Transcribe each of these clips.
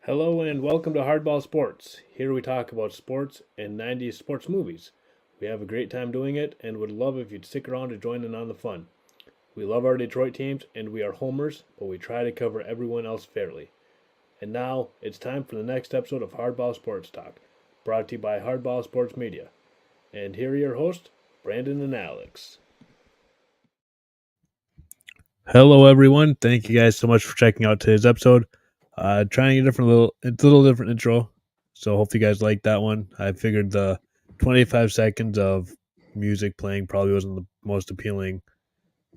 Hello and welcome to Hardball Sports. Here we talk about sports and 90s sports movies. We have a great time doing it and would love if you'd stick around to join in on the fun. We love our Detroit teams and we are homers, but we try to cover everyone else fairly. And now it's time for the next episode of Hardball Sports Talk, brought to you by Hardball Sports Media. And here are your hosts, Brandon and Alex. Hello everyone. Thank you guys so much for checking out today's episode. Trying a little different intro. So hope you guys like that one. I figured the 25 seconds of music playing probably wasn't the most appealing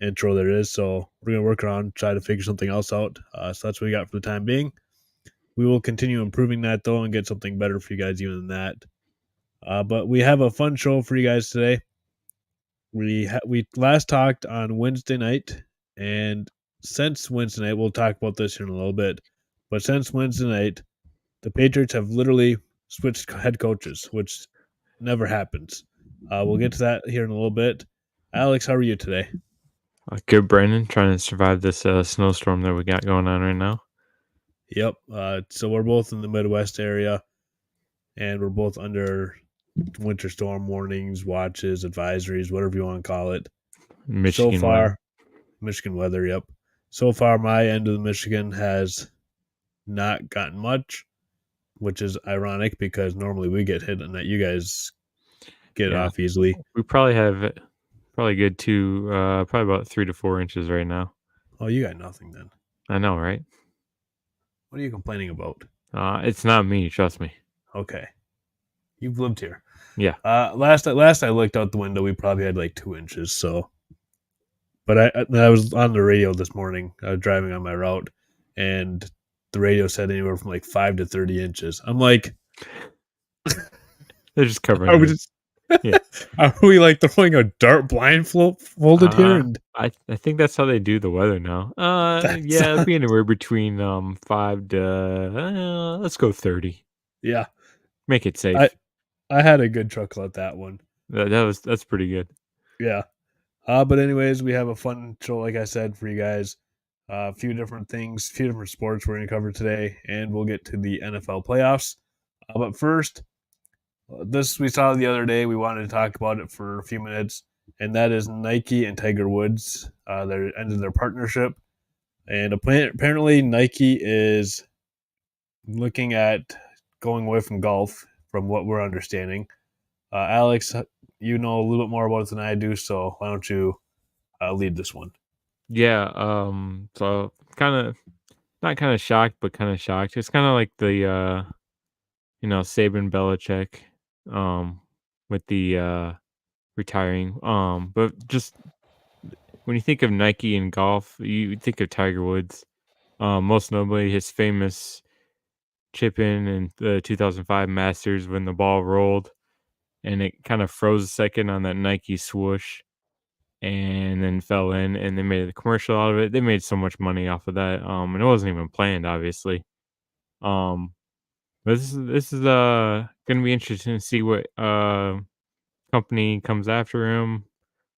intro there is. So we're gonna work around, try to figure something else out. So that's what we got for the time being. We will continue improving that though and get something better for you guys even than that. But we have a fun show for you guys today. We last talked on Wednesday night, and since Wednesday night, we'll talk about this here in a little bit. But since Wednesday night, the Patriots have literally switched head coaches, which never happens. We'll get to that here in a little bit. Alex, how are you today? Good, Brandon. Trying to survive this snowstorm that we got going on right now. Yep. So we're both in the Midwest area, and we're both under winter storm warnings, watches, advisories, whatever you want to call it. Michigan so far, weather. Michigan weather, yep. So far, my end of the Michigan has not gotten much, which is ironic because normally we get hit and that you guys get off easily. We probably have good probably about 3 to 4 inches right now. Oh, you got nothing then. I know, right? What are you complaining about? It's not me, trust me. Okay. You've lived here. Yeah. Last I looked out the window, we probably had like 2 inches. So, but I was on the radio this morning. I was driving on my route, and the radio said anywhere from like 5 to 30 inches. I'm like, they're just covering. Are we like throwing a dart blindfolded here? And I think that's how they do the weather now. It'd be anywhere between 5 to let's go 30. Yeah, make it safe. I had a good chuckle at that one. That's pretty good. Yeah. But anyways, we have a fun show, like I said, for you guys. A few different things, a few different sports we're going to cover today, and we'll get to the NFL playoffs. But first, this we saw the other day. We wanted to talk about it for a few minutes, and that is Nike and Tiger Woods. They ended their partnership, and apparently Nike is looking at going away from golf, from what we're understanding. Alex, you know a little bit more about it than I do, so why don't you lead this one? Yeah, so not kind of shocked, but kind of shocked. It's kind of like the Saban Belichick, with the retiring. But just when you think of Nike and golf, you think of Tiger Woods. Most notably his famous chip in the 2005 Masters when the ball rolled and it kind of froze a second on that Nike swoosh and then fell in, and they made a commercial out of it. They made so much money off of that. And it wasn't even planned, obviously. But this is gonna be interesting to see what company comes after him.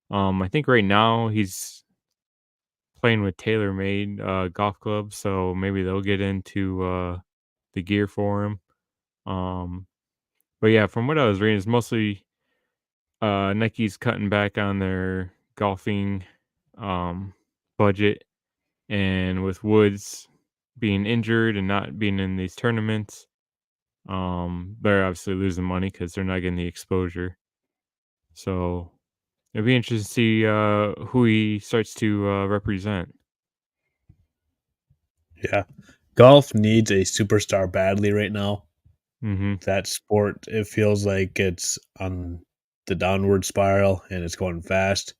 I think right now he's playing with TaylorMade golf clubs, so maybe they'll get into the gear for him. But yeah, from what I was reading, it's mostly Nike's cutting back on their golfing budget, and with Woods being injured and not being in these tournaments, they're obviously losing money because they're not getting the exposure. So it'll be interesting to see who he starts to represent. Yeah, golf needs a superstar badly right now. Mm-hmm. That sport, it feels like it's on the downward spiral and it's going fast.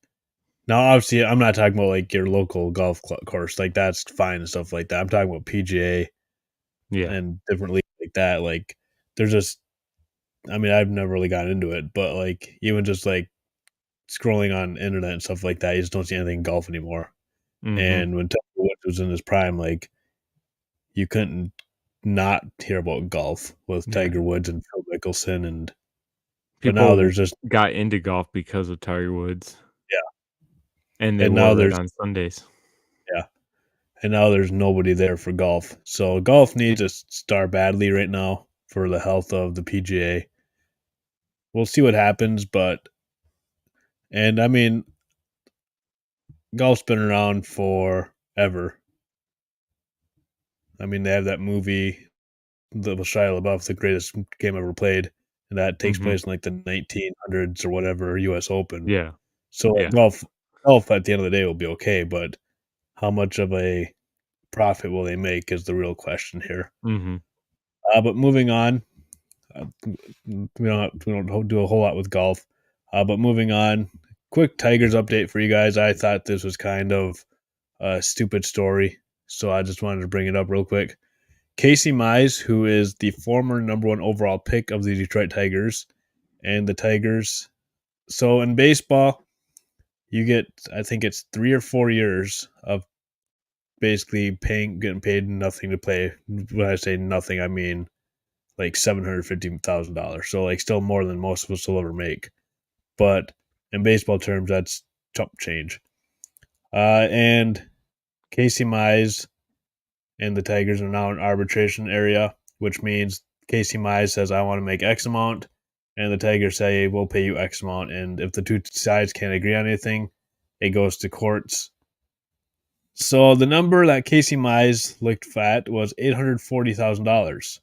Now, obviously, I'm not talking about like your local golf course, like that's fine and stuff like that. I'm talking about PGA, and different leagues like that. Like, there's just, I mean, I've never really gotten into it, but like even just like scrolling on internet and stuff like that, you just don't see anything golf anymore. Mm-hmm. And when Tiger Woods was in his prime, like you couldn't not hear about golf with Tiger Woods and Phil Mickelson, and people but now there's just got into golf because of Tiger Woods. Yeah, and they wore it on Sundays. Yeah, and now there's nobody there for golf. So golf needs a star badly right now for the health of the PGA. We'll see what happens, but and I mean, golf's been around forever. I mean, they have that movie, the Shia LaBeouf, the greatest game ever played, and that takes Mhm. place in like the 1900s or whatever, U.S. Open. Yeah. So like, Yeah. golf at the end of the day will be okay, but how much of a profit will they make is the real question here. Mhm. But moving on, we don't do a whole lot with golf. But moving on, quick Tigers update for you guys. I thought this was kind of a stupid story, so I just wanted to bring it up real quick. Casey Mize, who is the former number one overall pick of the Detroit Tigers, and the Tigers. So in baseball, you get, I think it's 3 or 4 years of basically getting paid nothing to play. When I say nothing, I mean like $750,000. So like still more than most of us will ever make. But in baseball terms, that's chump change. And Casey Mize and the Tigers are now in arbitration area, which means Casey Mize says, I want to make X amount. And the Tigers say, we'll pay you X amount. And if the two sides can't agree on anything, it goes to courts. So the number that Casey Mize looked at was $840,000.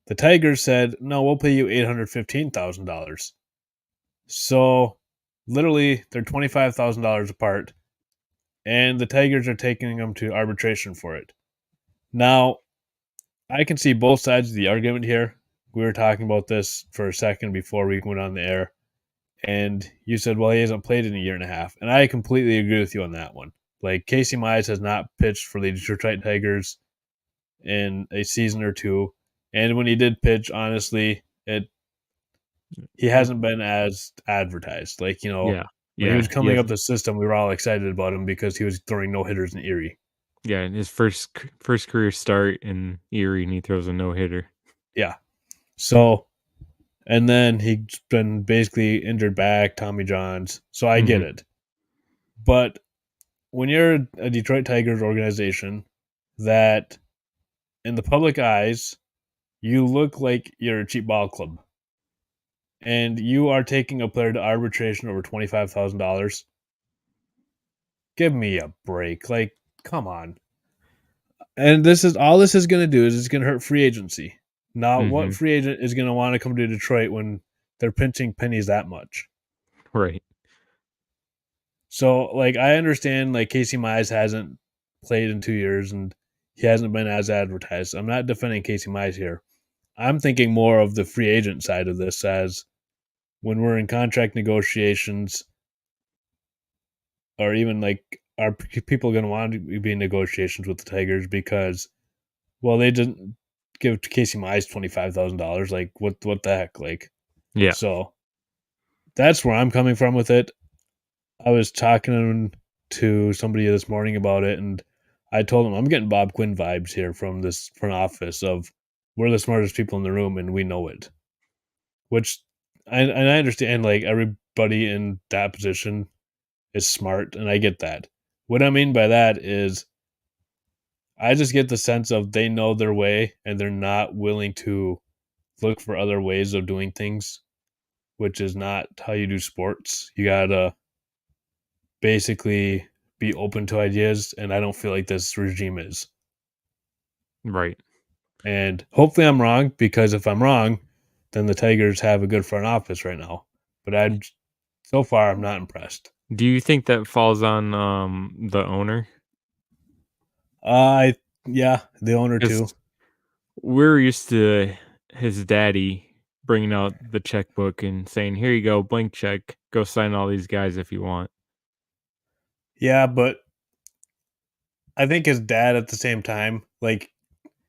The Tigers said, no, we'll pay you $815,000. So literally, they're $25,000 apart, and the Tigers are taking them to arbitration for it. Now, I can see both sides of the argument here. We were talking about this for a second before we went on the air, and you said, well, he hasn't played in a year and a half. And I completely agree with you on that one. Like, Casey Mize has not pitched for the Detroit Tigers in a season or two. And when he did pitch, honestly, he Mm, hasn't been as advertised. Like, yeah. when he was Yeah. He coming has up the system, we were all excited about him because he was throwing no hitters in Erie. yeah, in his first career start in Erie, and he throws a no-hitter. Yeah. So, and then he's been basically injured back, Tommy Johns. So I get Mhm. it. But when you're a Detroit Tigers organization that, in the public eyes, you look like you're a cheap ball club and you are taking a player to arbitration over $25,000, give me a break. Like, come on. And this is going to do is it's going to hurt free agency. Now, what Mhm. free agent is going to want to come to Detroit when they're pinching pennies that much? Right. So, like, I understand like Casey Mize hasn't played in 2 years and he hasn't been as advertised. I'm not defending Casey Mize here. I'm thinking more of the free agent side of this as when we're in contract negotiations, or even like are people going to want to be in negotiations with the Tigers because, well, they didn't give Casey Mize $25,000. Like, what the heck? Like, Yeah. so that's where I'm coming from with it. I was talking to somebody this morning about it, and I told him I'm getting Bob Quinn vibes here from this front office of we're the smartest people in the room and we know it. Which I understand like everybody in that position is smart, and I get that. What I mean by that is I just get the sense of they know their way and they're not willing to look for other ways of doing things, which is not how you do sports. You gotta basically be open to ideas, and I don't feel like this regime is. Right. And hopefully I'm wrong, because if I'm wrong, then the Tigers have a good front office right now. But so far I'm not impressed. Do you think that falls on, the owner? I Yeah, the owner too. 'Cause we're used to his daddy bringing out the checkbook and saying, "Here you go, blank check. Go sign all these guys if you want." Yeah, but I think his dad at the same time, like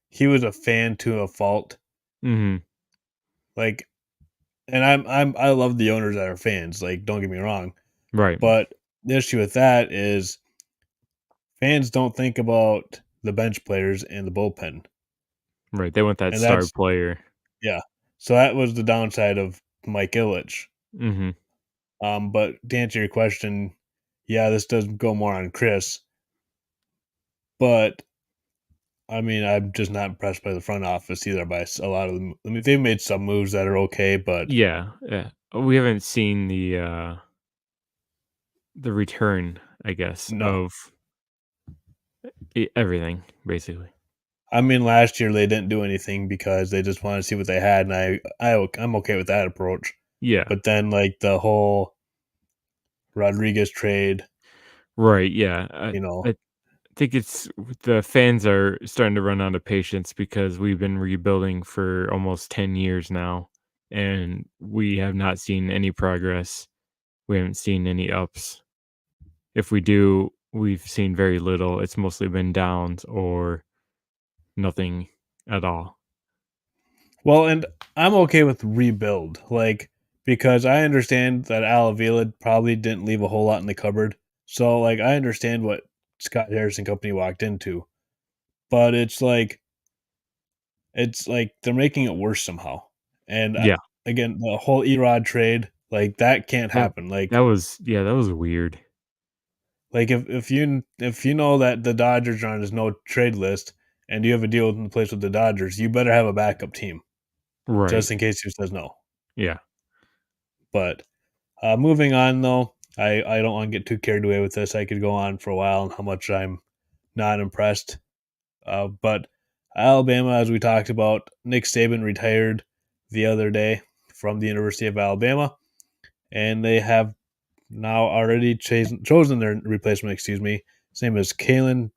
he was a fan to a fault. Mhm. Like, and I love the owners that are fans. Like, don't get me wrong, Right. but the issue with that is fans don't think about the bench players and the bullpen, Right. They want that and star that's player. yeah. So that was the downside of Mike Ilitch. Mhm. But to answer your question, yeah, this does go more on Chris. but I mean, I'm just not impressed by the front office either. By a lot of them, I mean, they've made some moves that are okay, but Yeah, yeah. We haven't seen the return, I guess, no. of everything basically. I mean, last year they didn't do anything because they just wanted to see what they had, and I'm okay with that approach. Yeah. But then, like the whole Rodriguez trade, Right, yeah. you know, I think it's the fans are starting to run out of patience because we've been rebuilding for almost 10 years now, and we have not seen any progress. We haven't seen any ups. If we do, we've seen very little. It's mostly been downs or nothing at all. well, and I'm okay with rebuild, like because I understand that Al Avila probably didn't leave a whole lot in the cupboard, so like I understand what Scott Harrison Company walked into, but it's like they're making it worse somehow. And Yeah. again, the whole Erod trade, like that can't That happen. that was yeah, that was weird. Like if you know that the Dodgers are on his no trade list and you have a deal in place with the Dodgers, you better have a backup team Right. just in case he says no. Yeah. But moving on though, I don't want to get too carried away with this. I could go on for a while on how much I'm not impressed. But Alabama, as we talked about, Nick Saban retired the other day from the University of Alabama, and they have now already chosen their replacement. Excuse me. His name is Kalen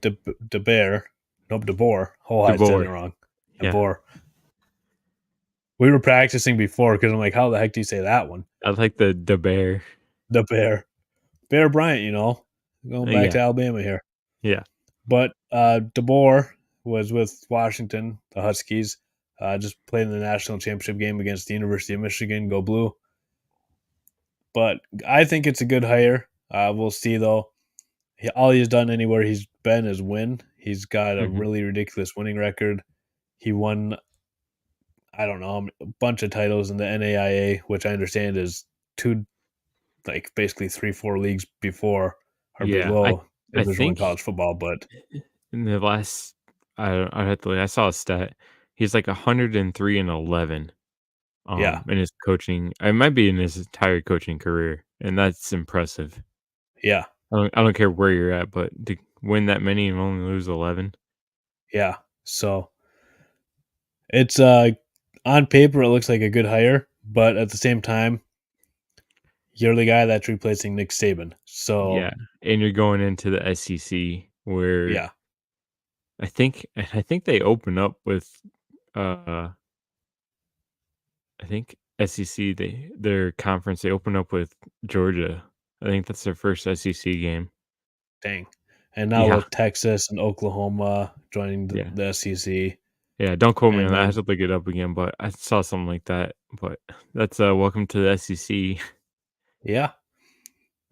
DeBear. Nope, DeBoer. Oh, Du I said Bois. it wrong. Yeah. DeBoer. We were practicing before because I'm like, how the heck do you say that one? I like the bear. DeBear. Bear Bryant, going back Yeah. to Alabama here. Yeah. But DeBoer was with Washington, the Huskies. Just played in the national championship game against the University of Michigan. Go Blue. But I think it's a good hire. We'll see, though. All he's done anywhere he's been is win. He's got a Mhm. really ridiculous winning record. He won, I don't know, a bunch of titles in the NAIA, which I understand is two, like basically 3, 4 leagues before or Yeah. I below I Division One think college football. But in the last I had to I saw a stat. He's like 103 and 11 yeah, in his coaching. It might be in his entire coaching career, and that's impressive. yeah, I don't care where you're at, but to win that many and only lose 11. yeah. So it's on paper it looks like a good hire, but at the same time, you're the guy that's replacing Nick Saban. So Yeah, and you're going into the SEC where yeah, I think they open up with uh I think SEC their conference they open up with Georgia. I think that's their first SEC game. dang. And now Yeah, with Texas and Oklahoma joining the, yeah, the SEC, yeah. Don't quote me on and that. I have then to look it up again, but I saw something like that. But that's welcome to the SEC. yeah,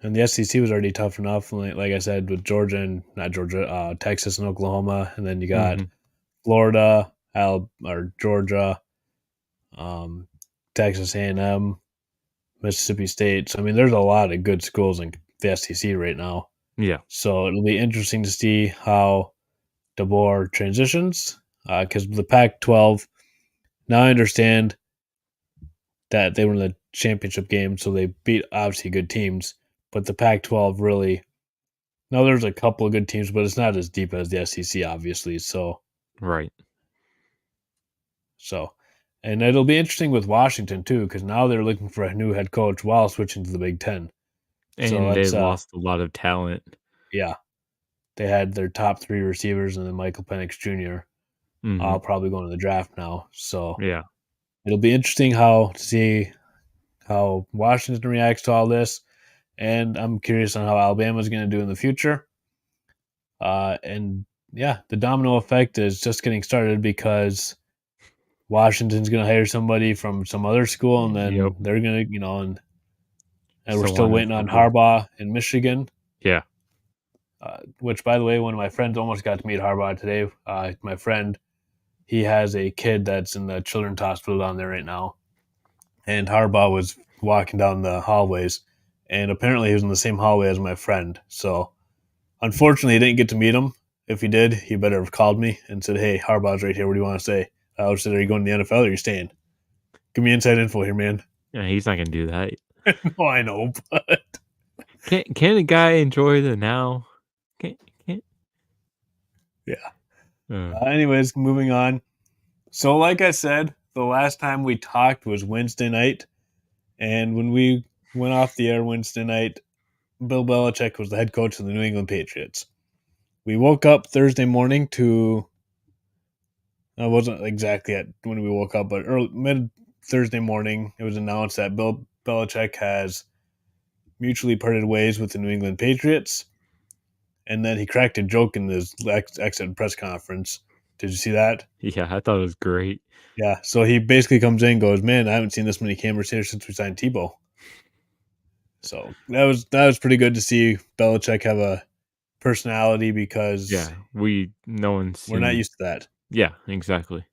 and the SEC was already tough enough. Like I said, with Georgia and not Georgia, Texas and Oklahoma, and then you got Hmm. Florida, or Georgia, um, Texas A&M, Mississippi State. So I mean, there's a lot of good schools in the SEC right now. Yeah, So it'll be interesting to see how DeBoer transitions because the Pac-12. Now I understand that they were in the championship game, so they beat obviously good teams. But the Pac-12 really now there's a couple of good teams, but it's not as deep as the SEC, obviously. right. So, and it'll be interesting with Washington too, because now they're looking for a new head coach while switching to the Big Ten. So And they that's lost a lot of talent. yeah, they had their top three receivers and then Michael Penix Jr. Hmm. Probably going to the draft now. So Yeah, it'll be interesting how to see how Washington reacts to all this, and I'm curious on how Alabama's going to do in the future. And yeah, the domino effect is just getting started because Washington's going to hire somebody from some other school, and yep. then they're going to, and we're So still on and waiting so on forth. Harbaugh in Michigan. Yeah. Which, by the way, one of my friends almost got to meet Harbaugh today. My friend, he has a kid that's in the children's hospital down there right now, and Harbaugh was walking down the hallways, and apparently he was in the same hallway as my friend. So unfortunately, I didn't get to meet him. if he did, he better have called me and said, "Hey, Harbaugh's right here. What do you want to say?" I would say, "Are you going to the NFL or are you staying? Give me inside info here, man." Yeah, he's not gonna do that. No, I know, but Can a guy enjoy the now? Can't yeah. uh, Anyways, moving on. So, like I said, the last time we talked was Wednesday night, and when we went off the air Wednesday night, Bill Belichick was the head coach of the New England Patriots. We woke up Thursday morning to it wasn't exactly at when we woke up, but early mid Thursday morning, it was announced that Bill Belichick has mutually parted ways with the New England Patriots, and then he cracked a joke in his exit press conference. Did you see that? yeah, I thought it was great. Yeah. So he basically comes in and goes, "Man, I haven't seen this many cameras here since we signed Tebow." So that was pretty good to see Belichick have a personality because Yeah, no one's we're not seen. used to that. Yeah, exactly.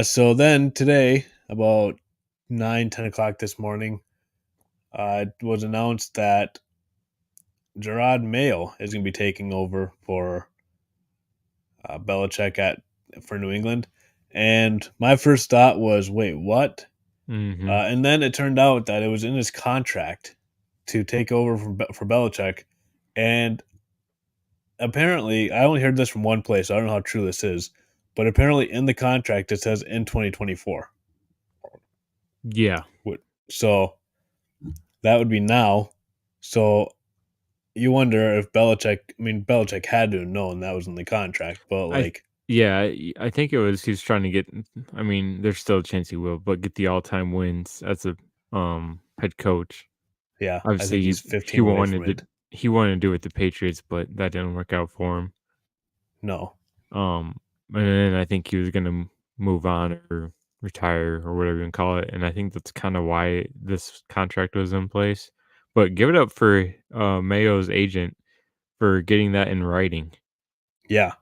So then today, about 9, 10 o'clock this morning, it was announced that Gerard Mayo is going to be taking over for Belichick at for New England. And my first thought was, wait, what? Mhm. And then it turned out that it was in his contract to take over for Belichick. And apparently, I only heard this from one place. So I don't know how true this is, but apparently in the contract it says in 2024. Yeah. So that would be now. So you wonder if Belichick. I mean, Belichick had to have known that was in the contract, but I like, yeah, I think it was he's trying to get. I mean, there's still a chance he will, but get the all-time wins as a, head coach. yeah, I Obviously, think he's he 15 away from wanted to it. he wanted to do it with the Patriots, but that didn't work out for him. No, And then I think he was gonna move on or retire or whatever you can call it, and I think that's kinda why this contract was in place. But give it up for, Mayo's agent for getting that in writing. yeah,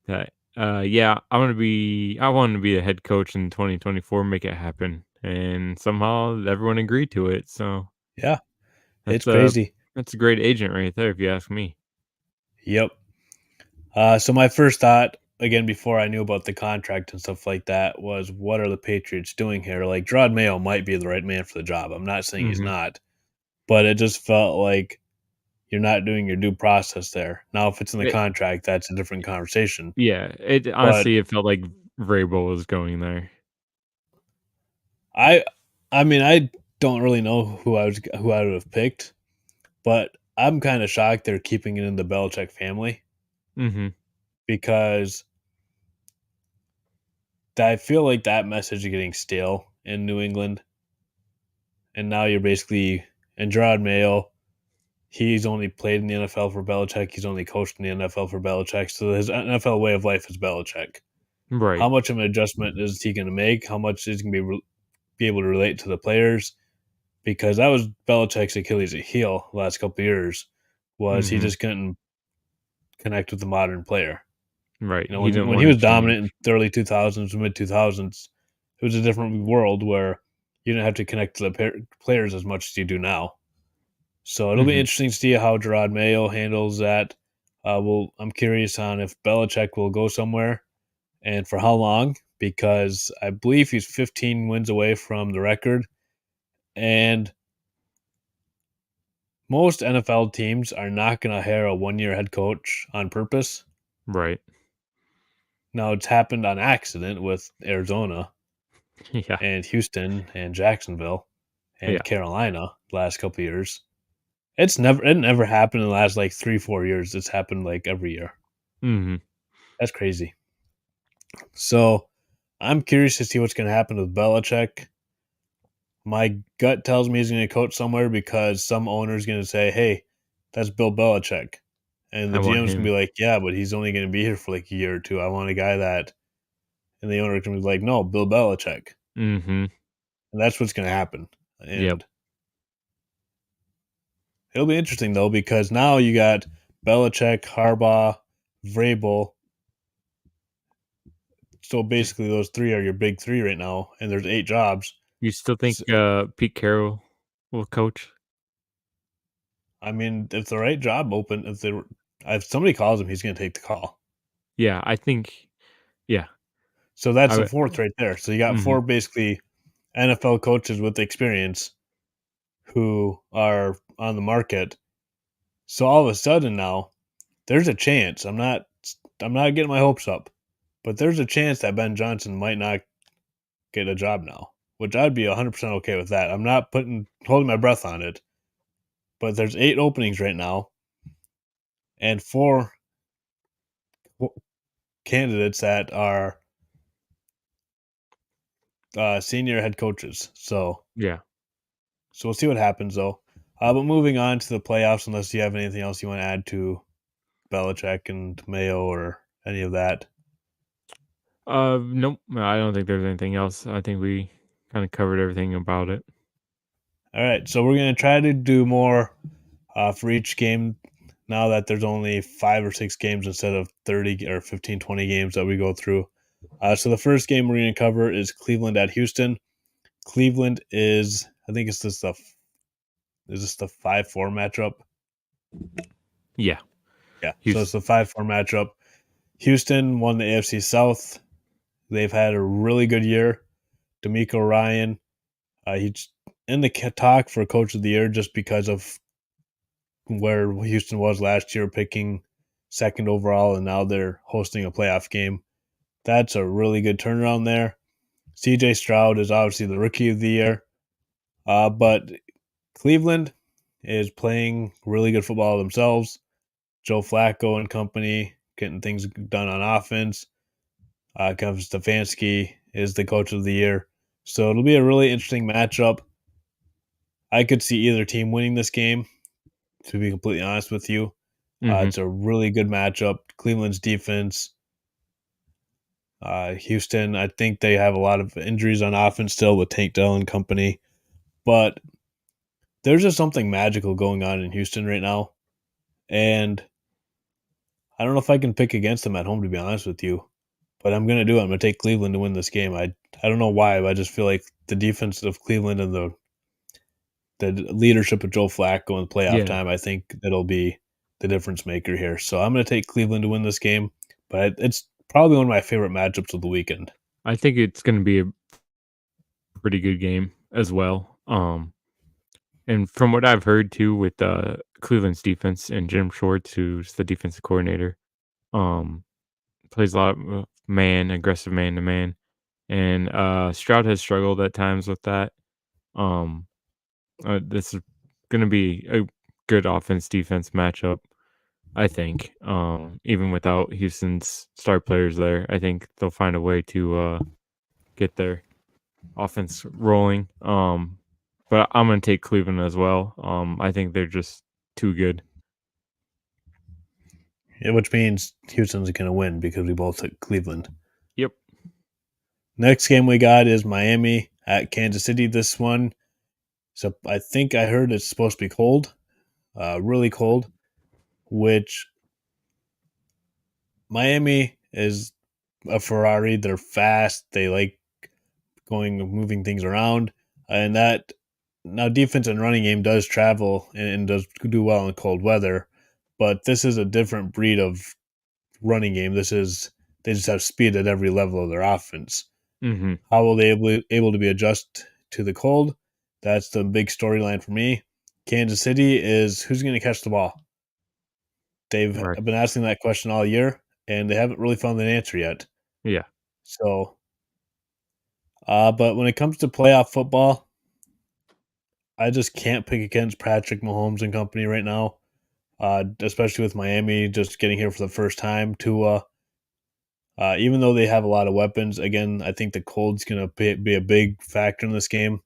That, yeah, I wanna be a head coach in 2024, make it happen, and somehow everyone agreed to it, so yeah, it's that's a crazy. that's a great agent right there if you ask me. Yep. So my first thought, again, before I knew about the contract and stuff like that, was what are the Patriots doing here? Like, Gerard Mayo might be the right man for the job. I'm not saying he's Mhm. not, but it just felt like you're not doing your due process there. Now, if it's in the It contract, that's a different conversation. Yeah, it But honestly, it felt like Vrabel was going there. I, I mean, I don't really know who I would have picked, but I'm kind of shocked they're keeping it in the Belichick family Mhm. because I feel like that message is getting stale in New England, and now you're basically and Gerard Mayo. He's only played in the NFL for Belichick. He's only coached in the NFL for Belichick. So his NFL way of life is Belichick. How Right. much of an adjustment is he going to make? How much is he going to be able to relate to the players? Because that was Belichick's Achilles heel the last couple of years was he Mhm. just couldn't connect with the modern player. Right. You know, He didn't when he wanna was change. dominant in the early 2000s, mid 2000s, it was a different world where you didn't have to connect to the players as much as you do now. So it'll be Mhm. interesting to see how Gerard Mayo handles that. I'm curious on if Belichick will go somewhere and for how long, because I believe he's 15 wins away from the record, and most NFL teams are not going to hire a 1 year head coach on purpose. Right. Now it's happened on accident with Arizona Yeah. and Houston and Jacksonville and Yeah. Carolina the last couple of years. It never happened in the last like 3 4 years. It's happened like every year. Mhm. That's crazy. So I'm curious to see what's going to happen with Belichick. My gut tells me he's going to coach somewhere because some owner is going to say, "Hey, that's Bill Belichick," and I the want GM's going to him. be like, "Yeah, but he's only going to be here for like a year or two. I want a guy that," and the owner can be like, "No, Bill Belichick," Mhm. and that's what's going to happen. Yep. And it'll be interesting though because now you got Belichick, Harbaugh, Vrabel. So D basically, those three are your big three right now, and there's 8 jobs. You still think, So, Pete Carroll will coach? I mean, if the right job open, if they, were, If somebody calls him, he's going to take the call. Yeah, I think. Yeah, So that's I the would. fourth right there. So you got Mhm. four basically NFL coaches with experience who are on the market. So all of a sudden now, there's a chance. I'm not getting my hopes up, but there's a chance that Ben Johnson might not get a job now, which I'd be 100% okay with that. I'm not holding my breath on it, but there's 8 openings right now and 4 candidates that are senior head coaches. Yeah. So we'll see what happens though. But moving on to the playoffs, unless you have anything else you want to add to Belichick and Mayo or any of that. Nope. I don't think there's anything else. I think we kind of covered everything about it. All right, so we're gonna try to do more for each game. Now that there's only 5 or 6 games instead of 30 or 15, 20 games that we go through. So the first game we're going to cover is Cleveland at Houston. Cleveland is, I think it's this the is this the 5-4 matchup? Yeah. Yeah, so it's Houston. the 5-4 matchup. Houston won the AFC South. They've had a really good year. D'Amico Ryan, he's in the talk for Coach of the Year just because of where Houston was last year, picking second overall, and now they're hosting a playoff game. That's a really good turnaround there. CJ Stroud is obviously the rookie of the year, but Cleveland is playing really good football themselves. Joe Flacco and company getting things done on offense. Kevin Stefanski is the coach of the year. So it'll be a really interesting matchup. I could see either team winning this game, to be completely honest with you. Mhm. It's a really good matchup. Cleveland's defense, Houston, I think they have a lot of injuries on offense still with Tank Dell and company, but there's just something magical going on in Houston right now. And I don't know if I can pick against them at home, to be honest with you, but I'm going to do it. I'm going to take Cleveland to win this game. I don't know why, but I just feel like the defense of Cleveland and the leadership of Joe Flacco in playoff Yeah. time, I think that'll be the difference maker here. So I'm going to take Cleveland to win this game, but it's probably one of my favorite matchups of the weekend. I think it's going to be a pretty good game as well. And from what I've heard too with Cleveland's defense and Jim Schwartz, who's the defensive coordinator, um, plays a lot of aggressive man to man, and Stroud has struggled at times with that. Um, this is going to be a good offense defense matchup. I think, even without Houston's star players there, I think they'll find a way to get their offense rolling. But I'm gonna take Cleveland as well. I think they're just too good. Yeah, which means Houston's going to win because we both took Cleveland. Yep. Next game we got is Miami at Kansas City. This one, so I think I heard it's supposed to be cold, really cold, which Miami is a Ferrari. They're fast. They like moving things around, and that now defense and running game does travel and does do well in cold weather, but this is a different breed of running game. They just have speed at every level of their offense. Mhm. How will they able to be adjust to the cold? That's the big storyline for me. Kansas City is who's going to catch the ball. They've Right. been asking that question all year, and they haven't really found an answer yet. Yeah. So, but when it comes to playoff football, I just can't pick against Patrick Mahomes and company right now. Especially with Miami just getting here for the first time. Even though they have a lot of weapons, again, I think the cold's going to be a big factor in this game.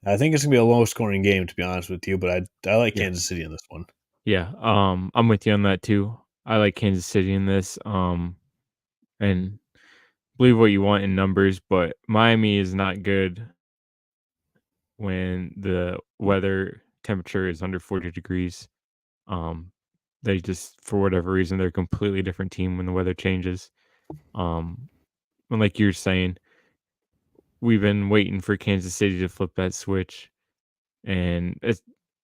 I think it's going to be a low scoring game, to be honest with you, but I like Yeah. Kansas City in this one. Yeah. I'm with you on that too. I like Kansas City in this. And believe what you want in numbers, but Miami is not good when the weather temperature is under 40 degrees. Um, they just, for whatever reason, they're a completely different team when the weather changes. Um, and like you're saying, we've been waiting for Kansas City to flip that switch, and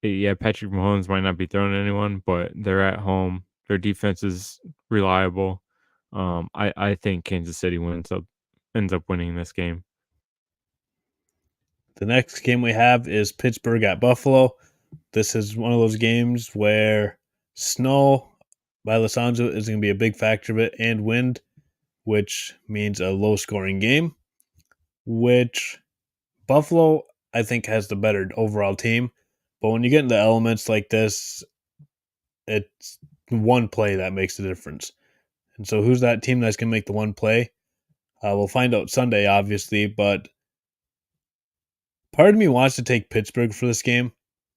yeah, Patrick Mahomes might not be throwing anyone, but they're at home. Their defense is reliable. I think Kansas City ends up winning this game. The next game we have is Pittsburgh at Buffalo. This is one of those games where snow by Los Angeles is going to be a big factor of it, and wind, which means a low scoring game, which Buffalo, I think, has the better overall team. But when you get into elements like this, it's one play that makes the difference. And so, who's that team that's going to make the one play? We'll find out Sunday, obviously, but part of me wants to take Pittsburgh for this game.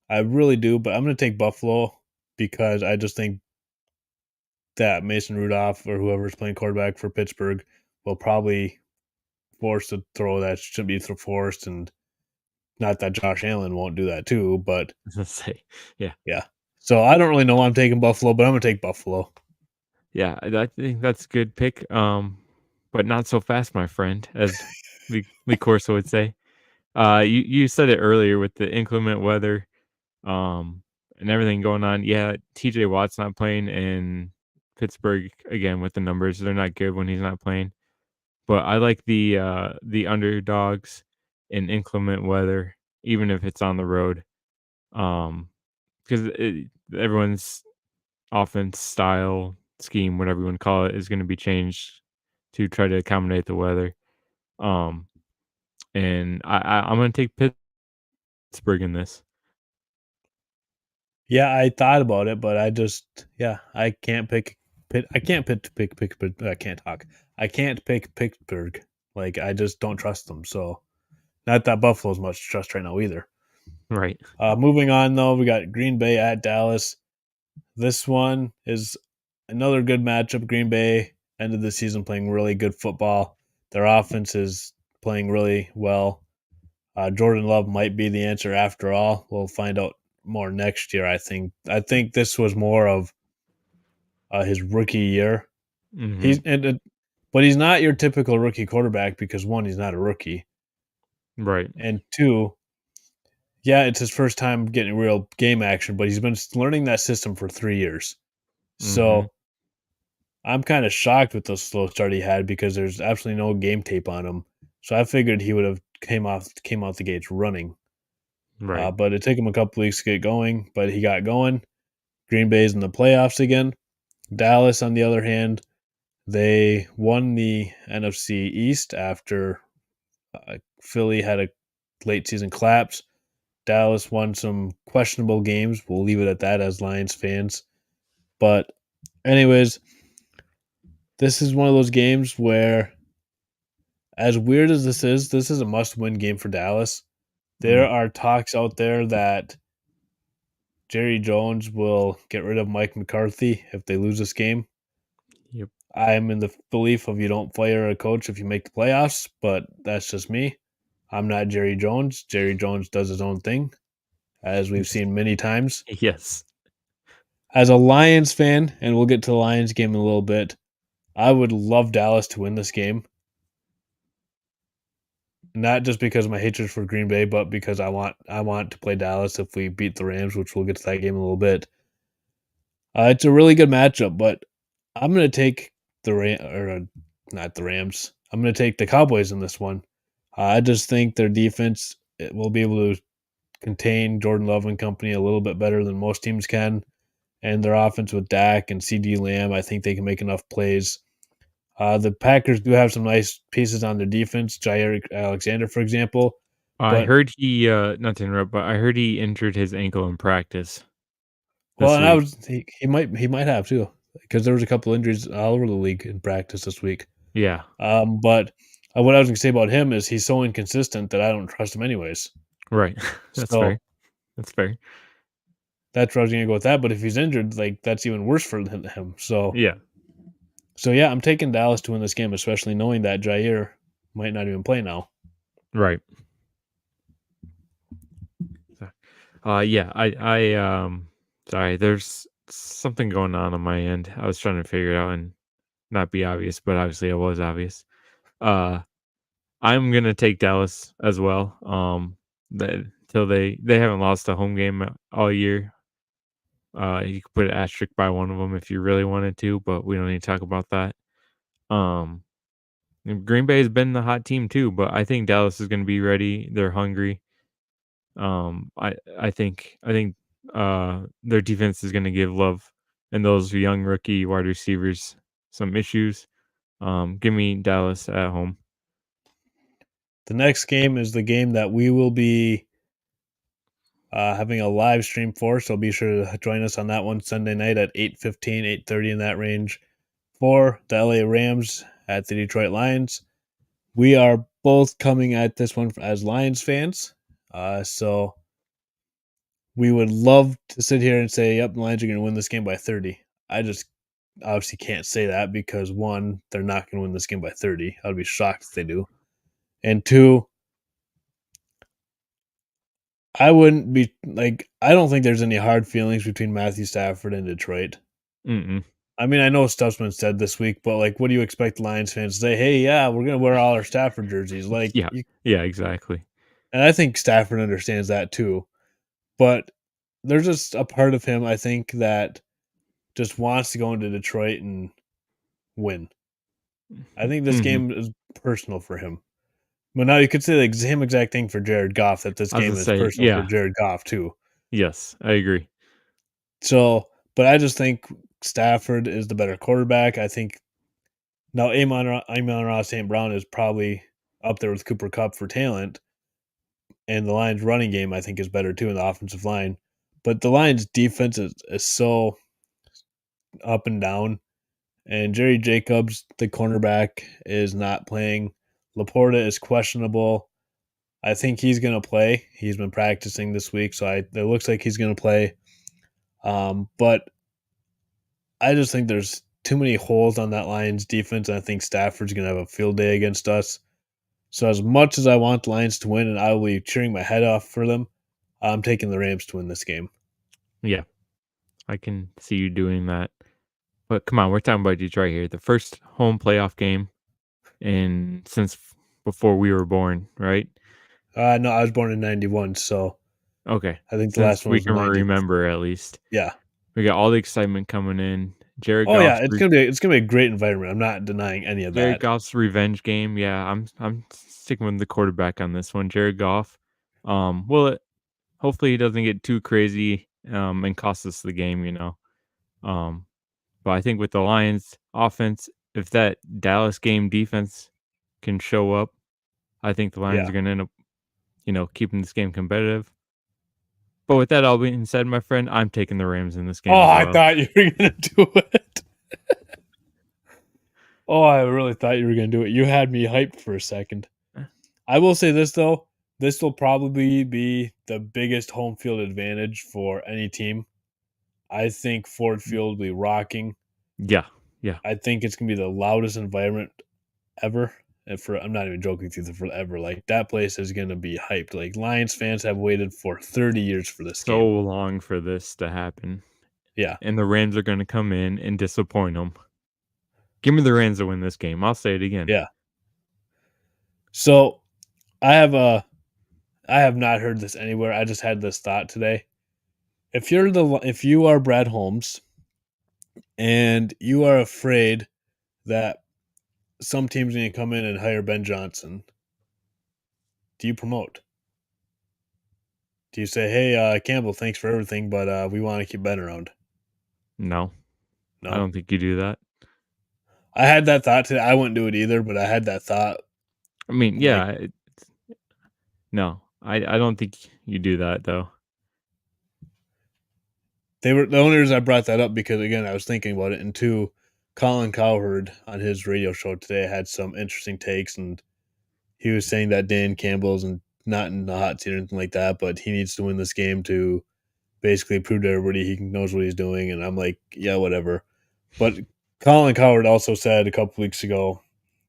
I really do, but I'm going to take Buffalo because I just think that Mason Rudolph or whoever's playing quarterback for Pittsburgh will probably force a throw that shouldn't be forced, and not that Josh Allen won't do that too, but Let's say, yeah, yeah. So I don't really know why I'm taking Buffalo, but I'm going to take Buffalo. yeah. I think that's a good pick. But not so fast, my friend, as Lee Corso would say. You said it earlier with the inclement weather, and everything going on. Yeah, TJ Watt's not playing, and Pittsburgh again with the numbers, they're not good when he's not playing. But I like the underdogs in inclement weather, even if it's on the road. Because everyone's offense style, scheme, whatever you want to call it, is going to be changed to try to accommodate the weather. Um, and I'm going to take Pittsburgh in this. Yeah, I thought about it, but I can't pick. I can't I can't talk. I can't pick Pittsburgh. Like I just don't trust them. So not that Buffalo's much to trust right now either. Right. Moving on though, we got Green Bay at Dallas. This one is another good matchup. Green Bay ended the season playing really good football. Their offense is playing really well. Jordan Love might be the answer after all. We'll find out more next year. I think. I think this was more of his rookie year. Hmm. But he's not your typical rookie quarterback because one, he's not a rookie, Right. and two, yeah, it's his first time getting real game action. But he's been learning that system for 3 years. Hmm. So I'm kind of shocked with the slow start he had because there's absolutely no game tape on him. So I figured he would have came out the gates running. Right. But it took him a couple weeks to get going, but he got going. Green Bay's in the playoffs again. Dallas, on the other hand, they won the NFC East after Philly had a late season collapse. Dallas won some questionable games. We'll leave it at that as Lions fans. But, anyways, this is one of those games where, as weird as this is a must win game for Dallas. There Mm. are talks out there that Jerry Jones will get rid of Mike McCarthy if they lose this game. Yep. I'm in the belief of you don't fire a coach if you make the playoffs, but that's just me. I'm not Jerry Jones. Jerry Jones does his own thing, as we've seen many times. Yes. As a Lions fan, and we'll get to the Lions game in a little bit, I would love Dallas to win this game. Not just because of my hatred for Green Bay, but because I want to play Dallas if we beat the Rams, which we'll get to that game in a little bit. It's a really good matchup, but I'm going to take not the Rams. I'm going to take the Cowboys in this one. I just think their defense will be able to contain Jordan Love and company a little bit better than most teams can, and their offense with Dak and CD Lamb, I think they can make enough plays. The Packers do have some nice pieces on their defense, Jair Alexander, for example, I but heard he not to interrupt, but I heard he injured his ankle in practice well, this and I week. was he might have too because there was a couple injuries all over the league in practice this week. Yeah. But what I was going to say about him is he's so inconsistent that I don't trust him anyways. Right. That's fair. So That's fair. that's where I was going to go with that. But if he's injured, like that's even worse for him. Yeah. So yeah, I'm taking Dallas to win this game, especially knowing that Jair might not even play now. Right. So, yeah, sorry, there's something going on my end. I was trying to figure it out and not be obvious, but obviously it was obvious. Uh, I'm gonna take Dallas as well. Till they haven't lost a home game all year. You could put an asterisk by one of them if you really wanted to, but we don't need to talk about that. Um, and Green Bay has been the hot team too, but I think Dallas is going to be ready. They're hungry. I think their defense is going to give Love and those young rookie wide receivers some issues. Give me Dallas at home. The next game is the game that we will be having a live stream for, so be sure to join us on that one Sunday night at 8:15, 8:30 in that range for the LA Rams at the Detroit Lions. We are both coming at this one as Lions fans, so we would love to sit here and say, yep, the Lions are going to win this game by 30. I just obviously can't say that because one, they're not going to win this game by 30. I'd be shocked if they do. And two, I wouldn't be like, I don't think there's any hard feelings between Matthew Stafford and Detroit. Mm-mm. I mean, I know stuff's been said this week, but like, what do you expect Lions fans to say? Hey, yeah, we're going to wear all our Stafford jerseys. Like, Yeah, yeah, exactly. and I think Stafford understands that too. But there's just a part of him, I think, that just wants to go into Detroit and win. I think this Hmm. game is personal for him. But now you could say the same exact thing for Jared Goff, that this I was game gonna is say, personal for yeah, Jared Goff too. yes, I agree. So, but I just think Stafford is the better quarterback. I think now Amon Ross St. Brown is probably up there with Cooper Cup for talent, and the Lions' running game I think is better too in the offensive line. But the Lions' defense is so up and down. And Jerry Jacobs, the cornerback, is not playing. Laporta is questionable. I think he's going to play. He's been practicing this week, so it looks like he's going to play. But I just think there's too many holes on that Lions defense, and I think Stafford's going to have a field day against us. So as much as I want the Lions to win, and I will be cheering my head off for them, I'm taking the Rams to win this game. Yeah, I can see you doing that. But come on, we're talking about Detroit here. The first home playoff game in since before we were born, right? No, I was born in '91, so Okay. I think the last Since one we was can '90. remember at least. Yeah. We got all the excitement coming in. Oh yeah, it's gonna be a great environment. I'm not denying any of Jared that. Goff's revenge game. Yeah, I'm sticking with the quarterback on this one. Jared Goff. Will it hopefully he doesn't get too crazy and cost us the game, you know. Um, but I think with the Lions offense, if that Dallas game defense can show up, I think the Lions Yeah. are gonna end up, keeping this game competitive. But with that all being said, my friend, I'm taking the Rams in this game Oh, as I well. thought you were gonna do it. Oh, I really thought you were gonna do it. You had me hyped for a second. Eh, I will say this though, this will probably be the biggest home field advantage for any team. I think Ford Field will be rocking. Yeah, yeah. I think it's gonna be the loudest environment ever. And I'm not even joking with you forever. Like that place is gonna be hyped. Like Lions fans have waited for 30 years for this So game. long for this to happen, Yeah, and the Rams are gonna come in and disappoint them. Give me the Rams to win this game. I'll say it again. yeah. So I have a I have not heard this anywhere. I just had this thought today. If you are Brad Holmes and you are afraid that some team's going to come in and hire Ben Johnson, do you promote? Do you say, "Hey, Campbell, thanks for everything, but we want to keep Ben around"? No, I No. don't think you do that. I had that thought today. I wouldn't do it either, but I had that thought. I mean, Like yeah, no, I don't think you do that though. they were the only reason I brought that up because again I was thinking about it, and two, Colin Cowherd on his radio show today had some interesting takes, and he was saying that Dan Campbell's and not in the hot seat or anything like that, but he needs to win this game to basically prove to everybody he knows what he's doing. And I'm like, yeah, whatever. But Colin Cowherd also said a couple weeks ago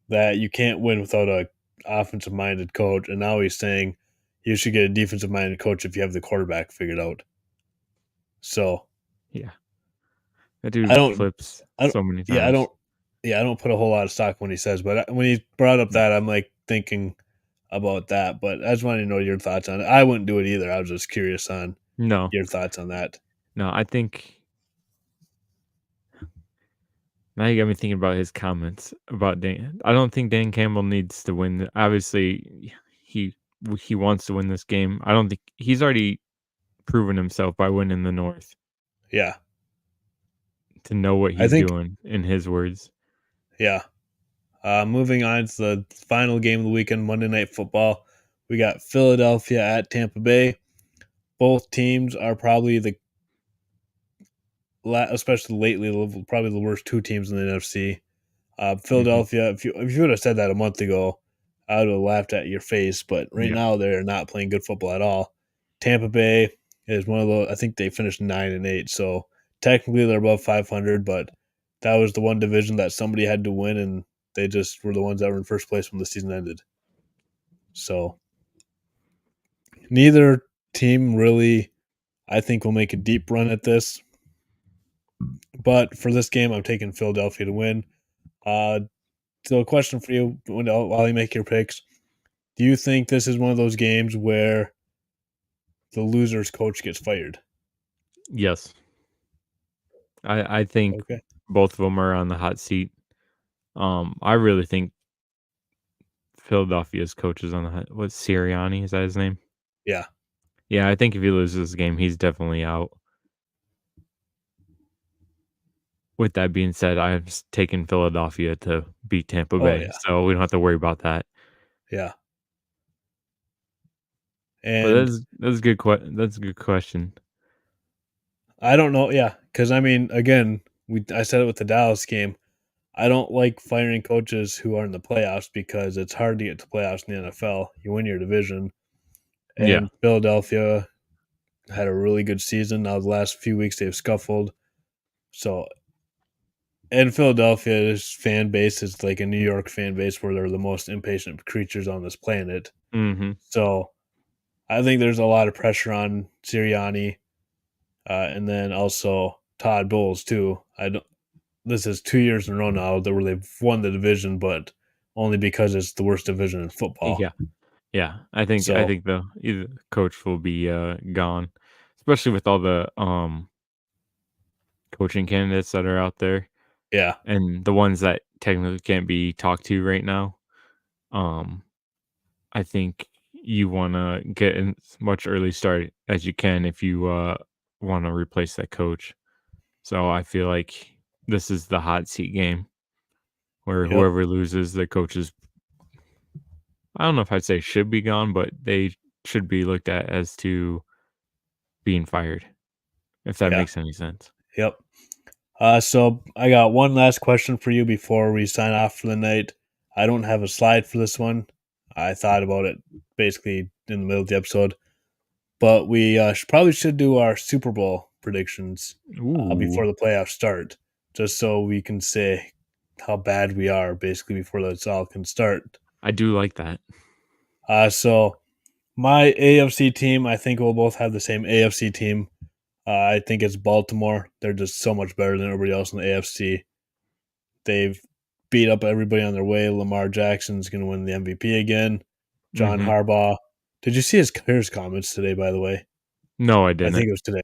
that you can't win without a offensive minded coach, and now he's saying you should get a defensive minded coach if you have the quarterback figured out. So Yeah, that I dude don't, flips I don't, so many yeah, times. I don't put a whole lot of stock when he says, but when he brought up Yeah. that, I'm like thinking about that. But I just wanted to know your thoughts on it. I wouldn't do it either. I was just curious on No, your thoughts on that. No, I think now you got me thinking about his comments about Dan. I don't think Dan Campbell needs to win. Obviously, he he wants to win this game. I don't think he's already proven himself by winning the North Yeah. to know what I he's think, doing. In his words, yeah. Moving on to the final game of the weekend, Monday Night Football. We got Philadelphia at Tampa Bay. Both teams are probably especially lately, probably the worst two teams in the NFC. hmm Philadelphia, if you would have said that a month ago, I would have laughed at your face. But right yeah, now, they're not playing good football at all. Tampa Bay is one of those. I think they finished 9-8, so technically they're above 500. But that was the one division that somebody had to win, and they just were the ones that were in first place when the season ended. So neither team really, I think, will make a deep run at this. But for this game, I'm taking Philadelphia to win. Uh, so, a question for you while you make your picks: do you think this is one of those games where the loser's coach gets fired? yes, I think Okay. both of them are on the hot seat. I really think Philadelphia's coach is on the hot. What Sirianni is that his name? Yeah. Yeah, I think if he loses this game, he's definitely out. With that being said, I'm taking Philadelphia to beat Tampa Oh Bay, yeah. so we don't have to worry about that. Yeah. But And that's a that's a good question. I don't know. Yeah, because I mean, again, I said it with the Dallas game. I don't like firing coaches who are in the playoffs because it's hard to get to playoffs in the NFL. You win your division, Yeah. and Philadelphia had a really good season. Now the last few weeks they've scuffled. So, and Philadelphia's fan base is like a New York fan base where they're the most impatient creatures on this planet. Mhm. So I think there's a lot of pressure on Sirianni, and then also Todd Bowles too. I don't. This is 2 years in a row now that where they've won the division, but only because it's the worst division in football. Yeah. Yeah. I So think the either coach will be gone, especially with all the coaching candidates that are out there yeah, and the ones that technically can't be talked to right now. Um I think you want to get in as much early start as you can if you want to replace that coach. So I feel like this is the hot seat game where yep, whoever loses, the coaches, I don't know if I'd say should be gone, but they should be looked at as to being fired, if that yeah, makes any sense. yep. So I got one last question for you before we sign off for the night. I don't have a slide for this one. I thought about it basically in the middle of the episode, but we probably should do our Super Bowl predictions Ooh, before the playoffs start, just so we can say how bad we are basically before this all can start. I do like that. So my AFC team, I think we'll both have the same AFC team. I think it's Baltimore. They're just so much better than everybody else in the AFC. They've beat up everybody on their way. Lamar Jackson's going to win the MVP again. John Mhm. Harbaugh. Did you see his comments today? By the way, No, I I didn't. think it was today.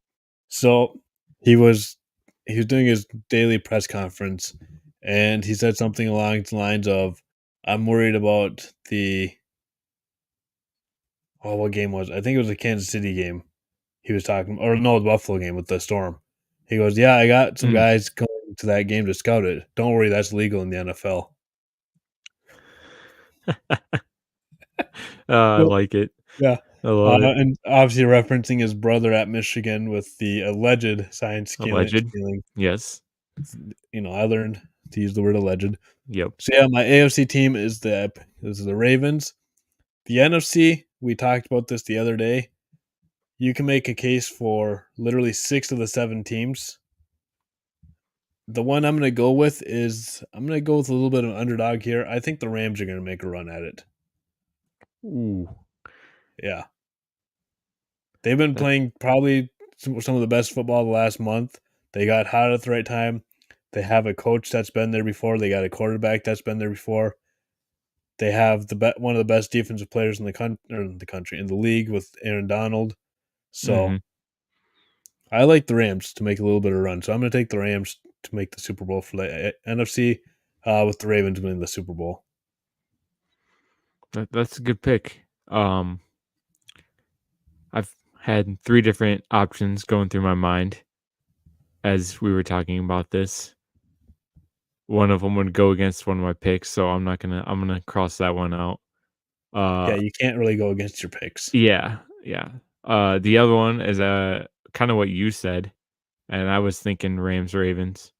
So he was he was doing his daily press conference, and he said something along the lines of, "I'm worried about the what game was it? I think it was the Kansas City game." He was talking, or no, the Buffalo game with the Storm. He goes, "Yeah, I got some Mm. guys going to that game to scout it. Don't worry, that's legal in the NFL." I Well, like it. yeah, I love it. and obviously referencing his brother at Michigan with the alleged sign Alleged. stealing. Yes. I learned to use the word alleged. Yep. So yeah, my AFC team is the Ravens. The NFC, we talked about this the other day. You can make a case for literally 6 of the 7 teams. The one I'm going to go with is I'm going to go with a little bit of an underdog here. I think the Rams are going to make a run at it. Ooh. Yeah. They've been That playing probably some of the best football the last month. They got hot at the right time. They have a coach that's been there before. They got a quarterback that's been there before. They have one of the best defensive players in the country in the league with Aaron Donald. So mhm. I like the Rams to make a little bit of a run, so I'm going to take the Rams to make the Super Bowl for the NFC, with the Ravens winning the Super Bowl. That's a good pick. I've had 3 different options going through my mind as we were talking about this. One of them would go against one of my picks, so I'm gonna cross that one out. Yeah, Uh, you can't really go against your picks. yeah, yeah. The other one is, kinda what you said, and I was thinking Rams, Ravens.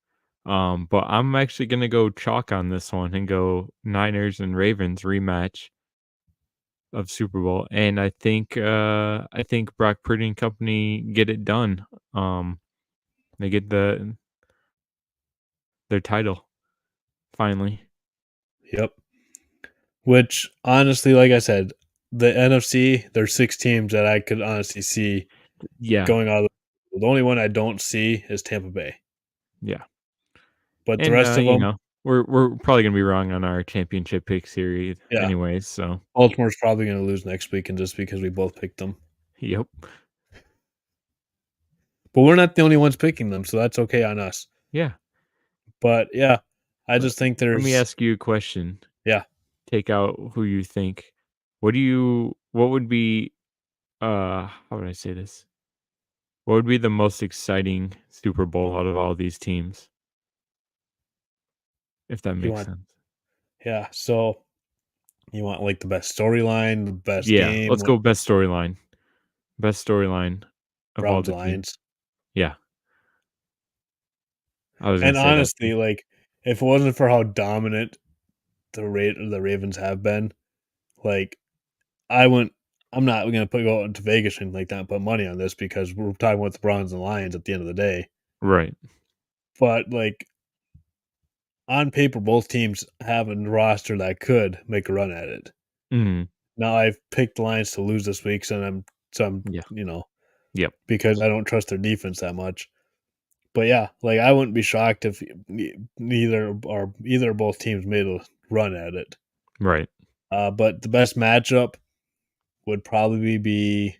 But I'm actually gonna go chalk on this one and go Niners and Ravens rematch of Super Bowl, and I think Brock Purdy and company get it done. Um, they get their title finally. Yep. Which honestly, like I said, the NFC, there's 6 teams that I could honestly see Yeah, going out. The only one I don't see is Tampa Bay, yeah. but the And, rest of them, we're probably gonna be wrong on our championship pick series yeah, anyways, so Baltimore's probably going to lose next week, and just because we both picked them. yep. But we're not the only ones picking them, so that's okay on us. Yeah. But yeah, I Let just think let me there's ask you a question. yeah, Take out who you think. What would be, how would I say this? What would be the most exciting Super Bowl out of all these teams, if that you makes want sense? yeah, so you want like the best storyline, the best Yeah, game, let's what go best storyline. Best storyline of all Browns the teams. Lions. Yeah, I was gonna And say that too. honestly, like if it wasn't for how dominant the Ravens have been, like I wouldn't. I'm not going to go into Vegas or anything like that and put money on this because we're talking about the Browns and Lions at the end of the day. Right. But like on paper, both teams have a roster that could make a run at it. Mhm. Now I've picked the Lions to lose this week, so I'm Yeah. you know Yep. because I don't trust their defense that much. But yeah, like I wouldn't be shocked if either or both teams made a run at it. Right. But the best matchup would probably be,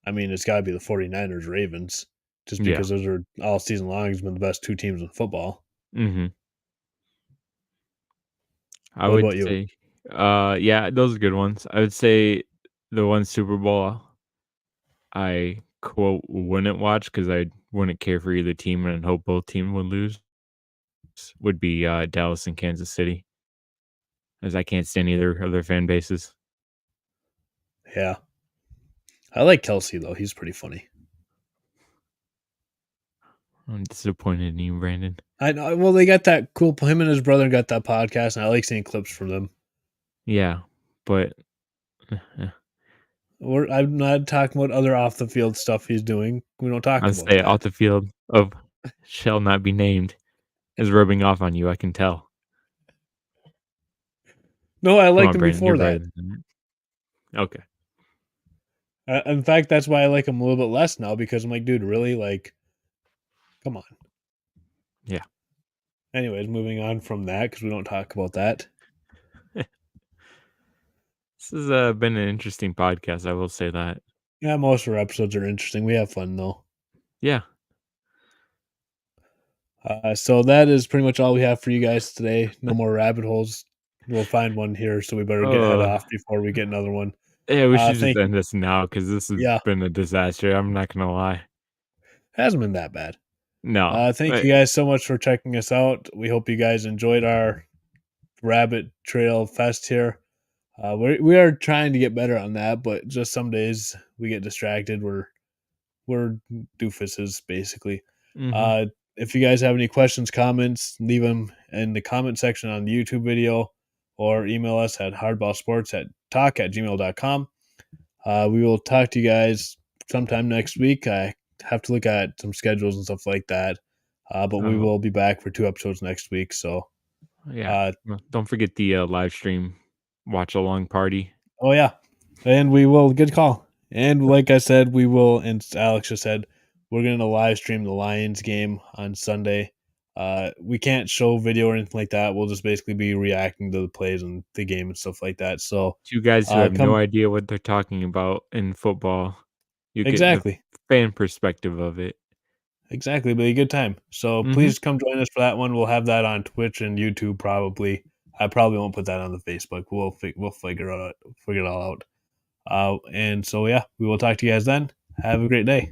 I mean, it's got to be the 49ers Ravens, just Yeah. because those are all season long has been the best 2 teams in football. Mhm. I What would about you? say, yeah, those are good ones. I would say the one Super Bowl I quote wouldn't watch because I wouldn't care for either team and hope both teams would lose would be Dallas and Kansas City, as I can't stand either of their fan bases. Yeah, I like Kelsey though; he's pretty funny. I'm disappointed in you, Brandon. I know. Well, they got that cool. Him and his brother got that podcast, and I like seeing clips from them. Yeah, but I'm not talking about other off the field stuff he's doing. We don't talk I'll about say off that. the field of shall not be named is rubbing off on you. I can tell. No, I Come liked on, him Brandon, you're before better that. than that. Okay. In fact, that's why I like him a little bit less now because I'm like, dude, really? Like, come on. Yeah. Anyways, moving on from that because we don't talk about that. This has been an interesting podcast. I will say that. Yeah, most of our episodes are interesting. We have fun though. Yeah. So that is pretty much all we have for you guys today. No more rabbit holes. We'll find one here, so we better get head Uh, off before we get another one. yeah, we should just Thank you. end this now because this has Yeah, been a disaster. I'm not gonna lie. hasn't been that bad. No. Thank you guys so much for checking us out. We hope you guys enjoyed our rabbit trail fest here. We are trying to get better on that, but just some days we get distracted. We're doofuses basically. Mhm. Uh, if you guys have any questions, comments, leave them in the comment section on the YouTube video or email us at hardballsports at talk@gmail.com. We will talk to you guys sometime next week. I have to look at some schedules and stuff like that. But we Oh, will be back for 2 episodes next week. So, yeah. uh, Well, don't forget the live stream watch along party. oh yeah, and we will good call. And like I said, we will. And Alex just said we're going to live stream the Lions game on Sunday. We can't show video or anything like that. We'll just basically be reacting to the plays and the game and stuff like that. So, Two guys who have no come idea what they're talking about in football. You get the exactly. fan perspective of it. Exactly, be a good time. So Mhm. please come join us for that one. We'll have that on Twitch and YouTube probably. I probably won't put that on the Facebook. We'll figure it all out. And so yeah, we will talk to you guys then. Have a great day.